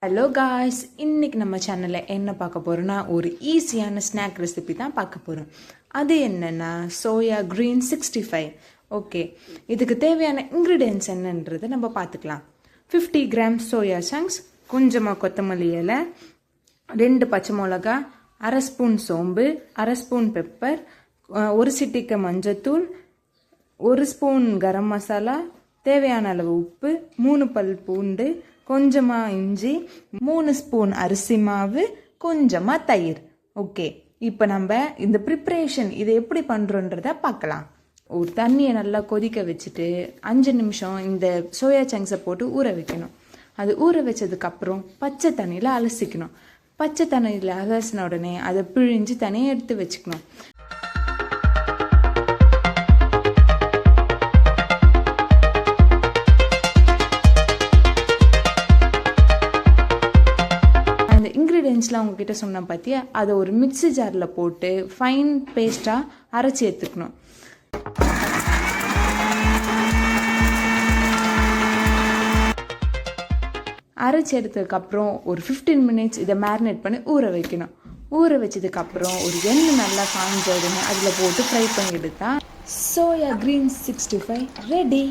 Hello guys, இன்றைக்கி நம்ம சேனலில் என்ன பார்க்க போகிறோன்னா ஒரு ஈஸியான ஸ்நாக் ரெசிபி தான் பார்க்க போகிறோம். அது என்னென்னா சோயா க்ரீன் 65. ஓகே, இதுக்கு தேவையான இன்க்ரீடியன்ட்ஸ் என்னன்றதை நம்ம பார்த்துக்கலாம். 50 கிராம் சோயா சங்க்ஸ், கொஞ்சமாக கொத்தமல்லி இலை, 2 பச்சை மிளகா, 1/2 ஸ்பூன் சோம்பு, 1/2 ஸ்பூன் பெப்பர், 1 சிட்டிகை மஞ்சத்தூள், 1 ஸ்பூன் கரம் மசாலா, தேவையான அளவு உப்பு, 3 பல் பூண்டு, கொஞ்சமாக இஞ்சி, 3 ஸ்பூன் அரிசி மாவு, கொஞ்சமாக தயிர். ஓகே, இப்போ நம்ம இந்த ப்ரிப்ரேஷன் இதை எப்படி பண்ணுறோன்றத பார்க்கலாம். ஒரு தண்ணியை நல்லா கொதிக்க வச்சுட்டு 5 நிமிஷம் இந்த சோயா சங்க்ஸை போட்டு ஊற வைக்கணும். அது ஊற வச்சதுக்கப்புறம் பச்சை தண்ணியில் அலசிக்கணும். பச்சை தண்ணியில் அலசின உடனே அதை பிழிஞ்சு தனியாக எடுத்து வச்சுக்கணும். இன்க்ரீடியன்ட்ஸ்லாம் உங்ககிட்ட சொன்ன பார்த்தியா, அதை ஒரு மிக்ஸி ஜாரில் போட்டு ஃபைன் பேஸ்ட்டாக அரைச்சி எடுத்துக்கணும். அரைச்சி எடுத்ததுக்கப்புறம் ஒரு 15 மினிட்ஸ் இதை மேரினேட் பண்ணி ஊற வைக்கணும். ஊற வச்சதுக்கப்புறம் ஒரு எண்ணெய் நல்லா காஞ்ச உடனே அதில் போட்டு ஃப்ரை பண்ணி எடுத்தா சோயா க்ரீன் 65 ரெடி.